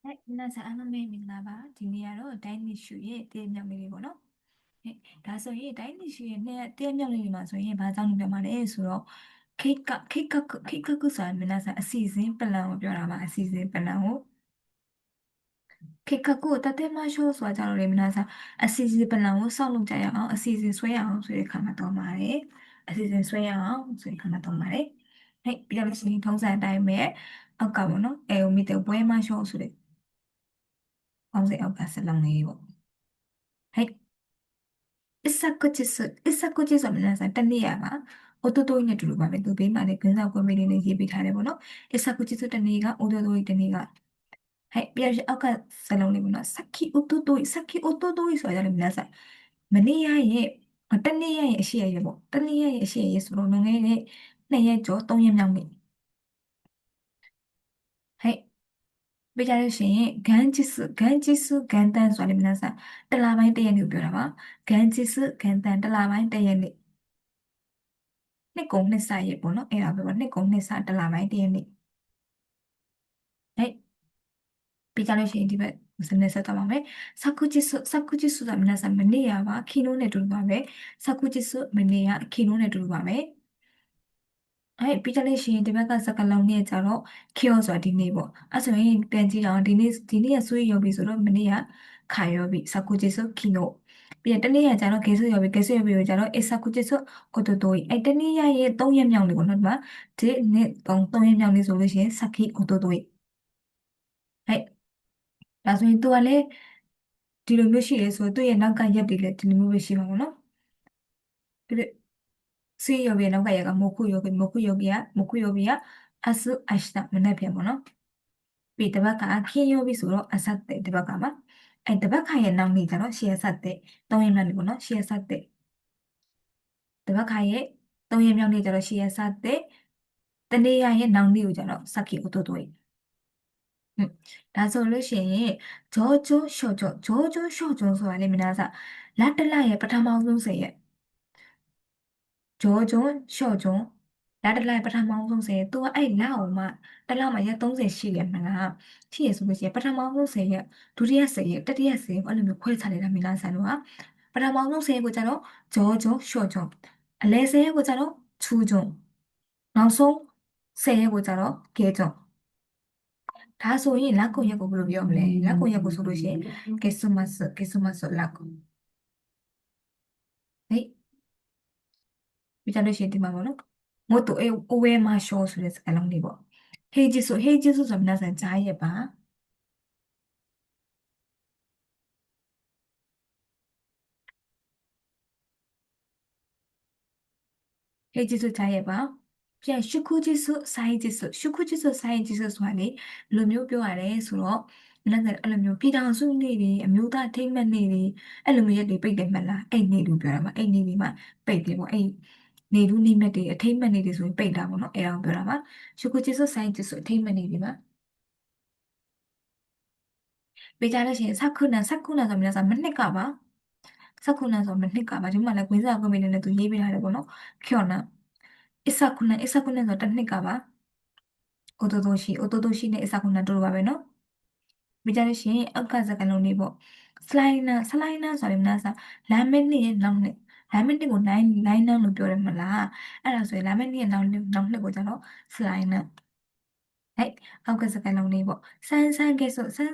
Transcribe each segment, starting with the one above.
皆さん、မင်္ဂလာပါဒီနေ့ကတော့တိုင်းနှစ်ရှူရဲ့တည့်မြောက်လေးတွေပေါ့နော်ဟဲ့ဒါဆိုရင်တိုင်းနှစ်ရှူရဲ့နဲ့တည့်မြောက်လေးတွေမှာဆိုရင်ဘာကြောင့်ပြောမှာလဲဆိုတော့ခေတ်ကဆိုတာ皆さんအစီအစဉ်ပလန်ကိုပြောတာပါအစီအစဉ်ပလန်ကိုခေတ်ကကိုတတဲမရှိုးဆိုတာကြောင့်လည်း皆さんအစီအစဉ်ပလန်ကိုစောင့်လုပ်ကြရအောင်အစီအစဉ်ဆွဲရအောင်ဆိုတဲ့ခါမှာတော့ပါတယ်အစီအစဉ်ဆွဲရအောင်ဆိုတဲ့ခါမှာတော့ပါတယ်ဟဲ့ပြီးတော့ရှင်ထုံးစံအတိုင်းပဲအောက်ကပေါ့နော်အဲမိတဲ့ပွဲမရှိုးဆိုတဲ့ပေါင်းစပ်အောက်ကစလုံးလေးပေါ့ဟဲ့ အစ္ဆကုချစ်ဆိုမြင်စားတနေ့ရပါအိုတိုတိုနဲ့တူလို့ပါပဲသူဘေးမှာလည်းဂင်းဆောင်ကွန်မီလေးနဲ့ရေးပေးထားတယ်ပေါ့နော်အစ္ဆကုချစ်ဆိုတနေ့ကအိုတိုတိုတနေ့ကဟဲ့ပြရအောက်ကစလုံးလေးပေါ့နော်စက်ခီအိုတိုတိုဆိုတာလည်းမြင်စားမနေ့ရရဲ့တနေ့ရရဲ့အရှိရပေါ့တနေ့ရရဲ့အရှိရဆိုတော့ငငယ်နဲ့2 ရက်ကျော်3 ရက်မြောက်နေ့ဟဲ့ပြကြလို့ရှိရင်ဂန်ဂျစ်စုဂန်တန်ဆိုတာလည်းမြင်စားတလပိုင်းတရက်နေ့ကိုပြောတာပါဂန်ဂျစ်စုဂန်တန်တလပိုင်းတရက်နေ့ နှစ်ကုန်နှစ်ဆရဲ့ပေါ့နော်အဲ့ဒါပဲပေါ့နှစ်ကုန်နှစ်ဆတလပိုင်းတရက်နေ့ဟဲ့ပြီးကြလို့ရှိရင်ဒီဘက်စနေဆက်တော့ပါမယ်サクチスဆိုတာ皆さんမနေ့ကပါခီနိုနဲ့တူတူပါပဲサクチスမနေ့ကခီနိုနဲ့တူတူပါပဲပြီးကြလို့ရှိရင်ဒီဘက်ကစကလုံးနဲ့ကြတော့ခေယောဆိုတာဒီနေ့ပေါ့အဲ့ဆိုရင်ပြန်ကြည့်အောင်ဒီနေ့ကဆွေးရောပြီဆိုတော့မနေ့ကခါရောပြီサクチスခီနိုပြီးရင်တနေ့ကကြတော့ゲス曜日ကိုကြတော့サクチスおとといတနေ့ရဲ့3 ရက်မြောက်နေ့ပေါ့နော်ဒီမှာဒီနေ့3 ရက်မြောက်နေ့ဆိုလို့ရှိရင်サキおとといဟဲ့ဒါဆိုရင်သူကလည်းဒီလိုမျိုးရှိရဲဆိုတော့သူ့ရဲ့နောက်ကရက်တွေလည်းဒီလိုမျိုးပဲရှိမှာပေါ့နော်ပြီးတော့水曜日နောက်ကရက်က木曜日က明日明日မနေ့ပြန်ပေါ့နော်ပြီးတပတ်က金曜日ဆိုတော့အဆက်တဲ့တပတ်ကမှာတပတ်ခါရဲ့နောက်နေ့ကျတော့ရှေ့ဆက်တဲ့3 ရက်မြောက်နေ့ပေါ့နော်ရှေ့ဆက်တဲ့တပတ်ခါရဲ့3 ရက်မြောက်နေ့ကျတော့ရှေ့ဆက်တဲ့တနေ့ရရဲ့နောက်နေ့ကိုကျတော့စက္ကိအိုတိုတိုရေဒါဆိုလို့ရှိရင်ဂျောဂျိုရှော့ဂျောဆိုတာလေမနာစားလက်တလရဲ့ပထမဆုံးဆယ်ရက်ဂျောဂျိုရှော့ဂျိုလက်တလရဲ့ပထမဆုံးဆယ်ရက်သူကအဲ့လောက်အောင်မှတစ်လောက်မှရက်30ရှိတယ်မလားရှိရဆိုလို့ရှိရင်ပထမဆုံးဆယ်ရက်ဒုတိယဆယ်ရက်တတိယဆယ်ရက်အဲ့လိုမျိုးခွဲခြားနေတာမင်းလားဆန်တို့ကပထမဆုံးဆယ်ရက်ကိုကျတော့ဂျောဂျိုရှော့ဂျိုအလဲဆယ်ရက်ကိုကျတော့ချူဂျုံနောက်ဆုံးဆယ်ရက်ကိုကျတော့ကေဂျုံဒါဆိုရင်လက်ကိုရက်ကိုဘယ်လိုပြောမလဲလက်ကိုရက်ကိုဆိုလို့ရှိရင်ゲスマスလက်ကိုဟဲ့ပြီးကြလို့ရှိရင်ဒီမှာပေါ့နော်もっと上ましょうဆိုတဲ့စကားလုံးလေးပေါ့平日ဆိုတာ皆さんကြားရဲ့ပါ平日ကြားရဲ့ပါပြန်ရှုခုဂျစ်စုဆိုတာလေဘယ်လိုမျိုးပြောရလဲဆိုတော့皆さんအဲ့လိုမျိုးပြည်ထောင်စုနေ့တွေအမျိုးသားအထိမ်းအမှတ်နေ့တွေအဲ့လိုမျိုးရက်တွေပိတ်တယ်မလားအဲ့နေ့လို့ပြောတာပါအဲ့နေ့တွေမှာပိတ်တယ်ပေါ့အဲ့နေလူနေမြတ်တွေအထိမ်းအမှတ်နေ့တွေဆိုရင်ပိတ်တာပေါ့နော်အဲ့ဒါကိုပြောတာပါရှုခုဂျစ်စုဆိုင်ဂျစ်စုအထိမ်းအမှတ်နေ့တွေပါပေးကြလို့ရှိရင်사쿠나ဆို皆さんမနှစ်ကပါ사쿠나ဆိုမနှစ်ကပါဒီမှာလည်းကွင်းစားကွန်မီနဲ့သူရေးပေးထားတယ်ပေါ့နော်ခောနာအစ်사쿠나ဆိုတစ်နှစ်ကပါအိုတိုတိုရှိနဲ့အစ်사쿠나တူပါပဲနော်ပေးကြလို့ရှိရင်အောက်ကစကားလုံးလေးပေါ့စလိုင်းနာဆိုရင်皆さんလာမယ့်နေ့ရဲ့နောက်နှစ်လာမယ့်နေ့ကို9လို့ပြောတယ်မလားအဲ့ဒါဆိုရင်လာမယ့်နေ့ရဲ့နောက်နှစ်ကိုကျတော့စလိုင်းနာဟဲ့အောက်ကစကားလုံးလေးပေါ့ဆန်းဆန်းကဲဆိုဆို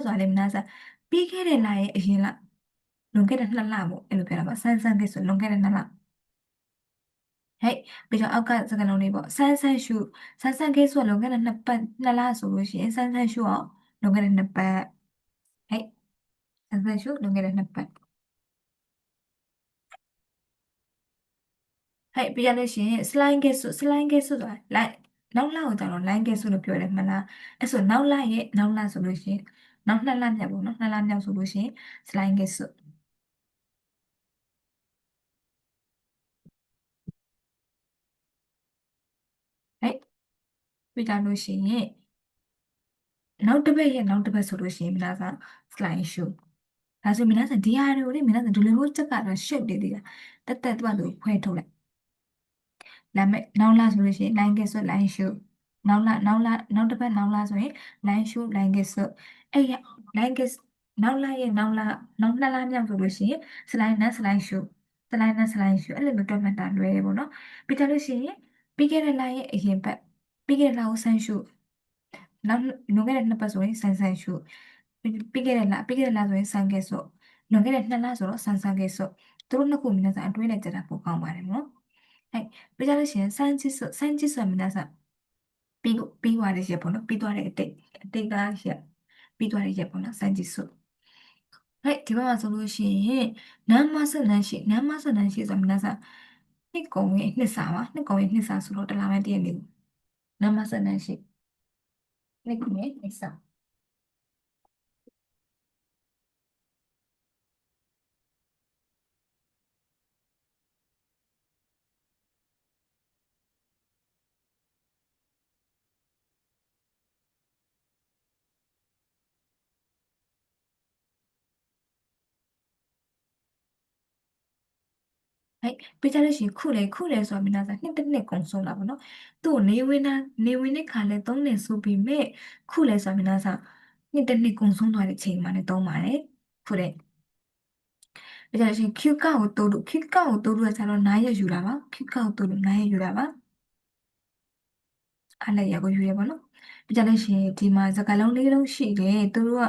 တာလေ皆さんပြီးခဲ့တဲ့လရဲ့အရင်လလွန်ခဲ့တဲ့2 လပေါ့အဲ့လိုပြောတာပါဆန်းကဲဆိုလွန်ခဲ့တဲ့2 လဟဲ့ပြီးတော့အောက်ကစကားလုံးလေးပေါ့ဆန်းဆန်းကဲဆိုလွန်ခဲ့တဲ့2 လဆိုလို့ရှိရင်ဆန်းဆန်းရှုအောင်လွန်ခဲ့တဲ့2 ပတ်ဟဲ့ဆန်းဆန်းရှုလွန်ခဲ့တဲ့2 ပတ်ဟဲ့ပြီးရလို့ရှိရင်စလိုင်းကဲဆိုဆိုတာလိုက်နောက်လကိုကျတော့ line ကဲဆိုလို့ပြောတယ်မလားအဲ့ဆိုနောက်လရဲ့နောက်လဆိုလို့ရှိရင်နောက်2 လမြောက်ပေါ့နော်2 လမြောက်ဆိုလို့ရှိရင်စလိုင်းကဲဆိုဟဲ့ပြီးကြလို့ရှိရင်နောက်တစ်ပတ်ရဲ့နောက်တစ်ပတ်ဆိုလို့ရှိရင်မလားက slide show ဒါဆိုမလားဒီဟာတွေကိုလေမလားဒီလိုမျိုးချက်ကတော့ရှုပ်တယ်ဒီကတက်သူ့ဘာလို့ဖွဲထုတ်လိုက်ဒါမဲ့နောက်လာဆိုလို့ရှိရင် line ကဲဆို line show နောက်တစ်ပတ်နောက်လာဆိုရင်လိုင်းရှုလိုင်းကစ်အဲ့ရလိုင်းကစ်နောက်လာရဲ့နောက်နှစ်လမြောက်ဆိုလို့ရှိရင်စလိုင်းနက်စလိုင်းရှုစလိုင်းရှုအဲ့လိုမျိုးတွက်မှတ်တာလွယ်တယ်ပေါ့နော်ပြီးကြလို့ရှိရင်ပြီးခဲ့တဲ့လရဲ့အရင်ပတ်ပြီးခဲ့တဲ့လကိုဆန်းရှုနောက်လွန်ခဲ့တဲ့နှစ်ပတ်ဆိုရင်ဆန်ရှုပြီးခဲ့တဲ့လဆိုရင်ဆန်ကစ်ဆိုလွန်ခဲ့တဲ့နှစ်လဆိုတော့ဆန်ကစ်ဆိုသူတို့နှစ်ခုမြင်တဲ့အတွင်းနဲ့ကြတာပိုကောင်းပါတယ်နော်အဲ့ပြီးကြလို့ရှိရင်စမ်းချစ်ဆိုမြင်တဲ့ပြီးသွားတဲ့ရက်ပေါ့နော်ပြီးသွားတဲ့အတိတ်ကရက်ပြီးသွားတဲ့ရက်ပေါ့နော်စမ်းကြည့်စို့ဟဲ့ဒီဘက်မှာဆိုလို့ရှိရင်နမ်းမဆန်ရှိဆိုမြတ်စာနှစ်ကုံရဲ့နှစ်စာပါနှစ်ကုံရဲ့နှစ်စာဆိုတော့တစ်လပိုင်းတည့်ရနေဘူးနမ်းမဆန်ရှိနှစ်ကုံရဲ့နှစ်စာ ဟဲ့ပြကြလို့ရှိရင်ခုလေဆိုတော့မင်းသားစားနှစ်တစ်နှစ်ကုံဆုံးတာပေါ့နော်သူ့ကိုနေဝင်တဲ့ခါလဲသုံးနေဆိုပြီးမဲ့ခုလေဆိုတော့မင်းသားစားနှစ်တစ်နှစ်ကုံဆုံးသွားတဲ့ချိန်မှာလည်းသုံးပါတယ်ခုလေပြကြလို့ရှိရင် Q ကောက်ကိုတိုးလို့ Q ကောက်ကိုတိုးလို့ကျတော့9ရက်ယူတာပါ Q ကောက်ကိုတိုးလို့9ရက်ယူတာပါအားလည်းရကိုယူရပါတော့ပြကြလို့ရှိရင်ဒီမှာစကားလုံးလေးလုံးရှိတယ်သူတို့က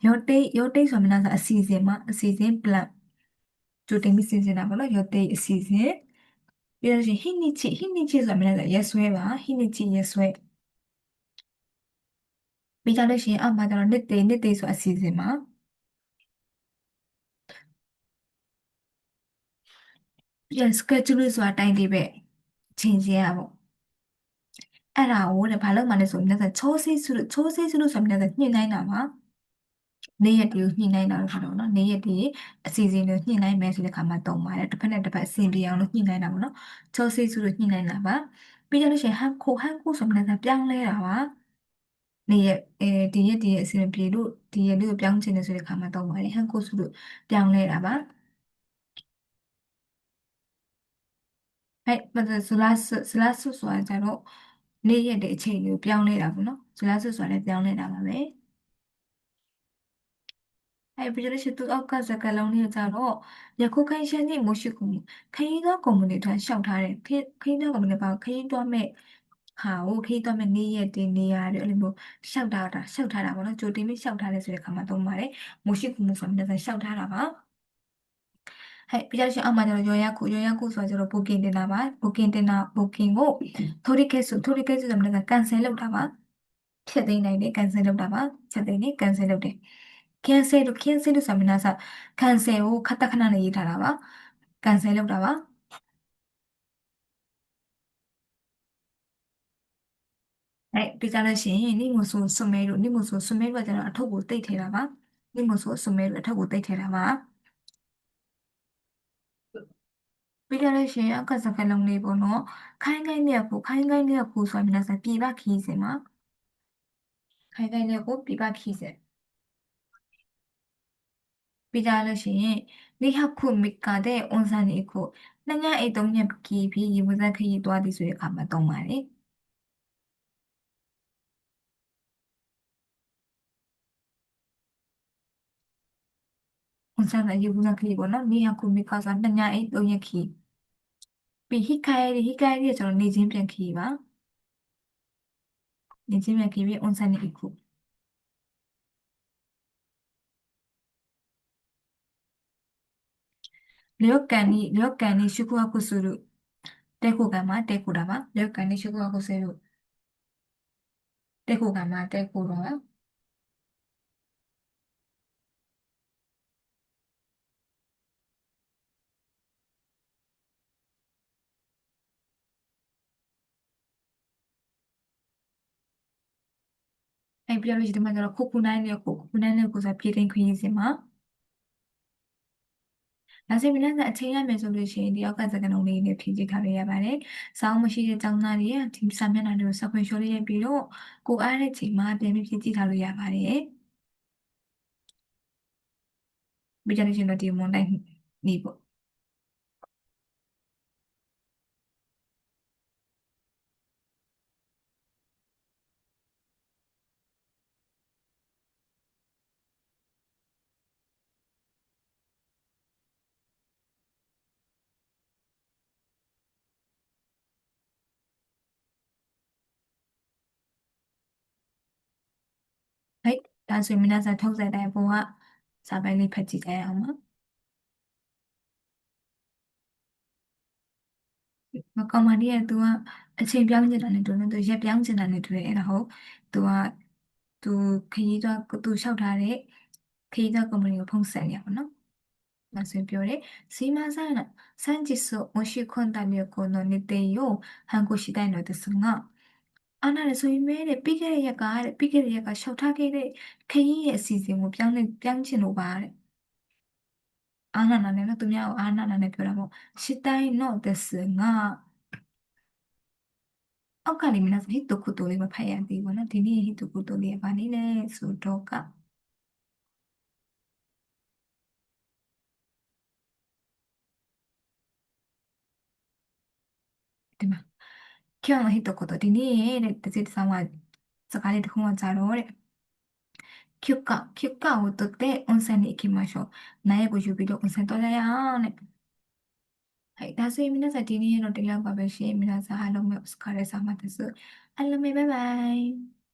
ရောတိတ်ဆိုမှန်းစားအစီအစဉ်မှာအစီအစဉ် plan ကြိုတင်ပြီးစီစဉ်တာပေါ့နော်ရောတိတ်အစီအစဉ်ပြီးတော့ရှိရင်ဟိနိချီဆိုမှန်းစားရက်ဆွဲပါဟိနိချီရက်ဆွဲပြီးကြလို့ရှိရင်အောက်မှာကျတော့နှစ်တေဆိုအစီအစဉ်မှာပြီးရင် schedule ဆိုတာတိုင်းတေးပဲချိန်ချင်းရပေါ့အဲ့ဒါကိုလည်းဘာလို့မှလဲဆိုတော့ချိုးစိတ်စုလို့ဆိုမှန်းစားညှိနှိုင်းတာပါနေ့ရက်တွေကိုညှိနှိုင်းတာလို့ဆိုတော့နော်နေ့ရက်တွေအစီအစဉ်တွေညှိနှိုင်းမယ်ဆိုတဲ့ခါမှာတုံပါတယ်တစ်ဖက်နဲ့တစ်ဖက်အဆင်ပြေအောင်လို့ညှိနှိုင်းတာပေါ့နော်ချောစိတ်စုလို့ညှိနှိုင်းတာပါပြီးကြလို့ရှိရင်ဟန်ကိုဆိုမှလည်းပြောင်းလဲတာပါနေ့ရက်ဒီရက်အဆင်ပြေလို့ဒီရက်လေးကိုပြောင်းချင်တယ်ဆိုတဲ့ခါမှာတုံပါတယ်ဟန်ကိုဆိုလို့ပြောင်းလဲတာပါအဲ့ဒါဇလာဆုဆိုတာကြတော့နေ့ရက်တဲ့အချိန်ကိုပြောင်းလဲတာပေါ့နော်ဇလာဆုဆိုတာလည်းပြောင်းလဲတာပါပဲအဲ့ပြီးတော့ရှိသူအောက်ကစကားလုံးလေးကြတော့ယခုခိုင်းရှင်းသည့်မရှိကူခရီးသွားကုမ္ပဏီ团လျှောက်ထားတယ်ခရီးသွားကုမ္ပဏီပါခရီးသွားမဲ့ဟာကိုခရီးသွားမဲ့နေ့ရက်တင်နေရတယ်အဲ့လိုမျိုးလျှောက်ထားတာပေါ့နော်ကြိုတင်ပြီးလျှောက်ထားတယ်ဆိုတဲ့ခါမှာသုံးပါတယ်မရှိကူဆိုတဲ့လျှောက်ထားတာပါဟဲ့ပြီးတော့ရှိအောက်မှာကျတော့ရောရခုဆိုတာကျတော့ booking တင်တာပါ booking ကိုထိုဒီကဲဆိုဆိုတဲ့ cancel လုပ်တာပါဖြတ်သိမ်းနိုင်တယ် cancel လုပ်တာပါဖြတ်သိမ်းတယ် cancel လုပ်တယ် cancel လို့ဆိုတာမျိုးက cancel ကိုခက်တခဏနဲ့ရေးထားတာပါ cancel လုပ်တာပါပြီးကြလို့ရှိရင်နိမိုဆိုဆွမဲတို့ကကျတော့အထုပ်ကိုတိတ်ထဲတာပါနိမိုဆိုဆွမဲတို့အထုပ်ကိုတိတ်ထဲတာပါပြီးကြလို့ရှိရင်အကစကလုံးလေးပေါ့နော်ခိုင်းခိုင်းเนี่ยခုဆိုတာမျိုးကပြည်ပခီးစဉ်မှာခိုင်းခိုင်းเนี่ยခုပြည်ပခီးစဉ်ပြီးကြလို့ရှိရင်နိဟခုမိကာတဲ့အွန်ဆန်နေခုနှစ်ညအိတ်သုံးညခီးပြီးရေမစက်ခီးသွားသည်ဆိုတဲ့အခါမှာသုံးပါတယ်ဝန်ဆန်တဲ့ရေဘူးစခီပေါ့နော်နေရခုမိခါဆိုနှစ်ညအိတ်သုံးရက်ခီပြီးဟိကိုင်ရီကကျွန်တော်နေချင်းပြန်ခီပါနေချင်းပြန်ခီပြီးဝန်ဆန်နေခုလျော့ကန်နီရှုခုအခုစုလို့တဲခုကမှာတဲခုတာပါလျော့ကန်နီရှုခုအခုဆဲလို့တဲခုကမှာတဲခုတော့ပါအဲ့ပြလို့ရှိဒီမှာကျတော့ခုခုနိုင်လေခုဆိုပြေးတင်ခွင့်ရစီမှာဒါဆိုရင်လည်းအချိန်ရမယ်ဆိုလို့ရှိရင်ဒီအောက်ကစကားလုံးလေးနဲ့ဖြည့်ကြည့်ထားလို့ရပါတယ်။စောင်းမရှိတဲ့ကျောင်းသားတွေဒီစာမျက်နှာတွေကိုစခွင့်ရှော်လေးရိုက်ပြီးတော့ကိုအားတဲ့ချိန်မှာပြန်ပြီးဖြည့်ကြည့်ထားလို့ရပါတယ်။ပြီးကြလို့ရှိရင်တော့ဒီမွန်တိုင်းနေပေါ့ ဒါဆိုရင်皆さんထုတ်ဆက်တဲ့အပေါ်ကစာပိုင်းလေးဖတ်ကြည့်ကြရအောင်ပါမကောင်မလေးကသူကအချိန်ပြောင်းချင်တာနဲ့တူတယ်သူရက်ပြောင်းချင်တာနဲ့တူတယ်အဲ့ဒါဟုတ်သူကသူခရီးသွားသူလျှောက်ထားတဲ့ခရီးသွားကုမ္ပဏီကိုဖုန်းဆက်နေရပါတော့ဒါဆိုရင်ပြောတယ်すいません先日申し込んだ旅行の日程を変更したいのですがအာနာလည်းဆိုရင်မဲတဲ့ပြီးခဲ့တဲ့ရက်ကလျှောက်ထားခဲ့တဲ့ခရီးရဲ့အစီအစဉ်ကိုပြောင်းချင်လို့ပါတဲ့အာနာနာနဲ့နော်သူများကိုအာနာနာနဲ့ပြောတာပေါ့ရှစ်တိုင်းတော့ですがအောက်ကနေမင်းဟိတုကုတိုလေးမဖတ်ရသေးဘူးနော်ဒီနေ့ဟိတုကုတိုလေးကဘာလေးလဲဆိုတော့ဒီမှာ今日の一言ဒီနေ့တဲ့တจิตဆောင်ကစကားလေးတစ်ခုမှကြာတော့တဲ့休暇を取って温泉に行きましょう苗ကိုယူပြီးတော့温泉သွားကြရအောင်တဲ့はいဒါဆိုရင်皆さんဒီနေ့တော့ဒီလောက်ပါပဲရှင်皆さんအားလုံးပဲお疲れ様ですအားလုံးပဲバイバイ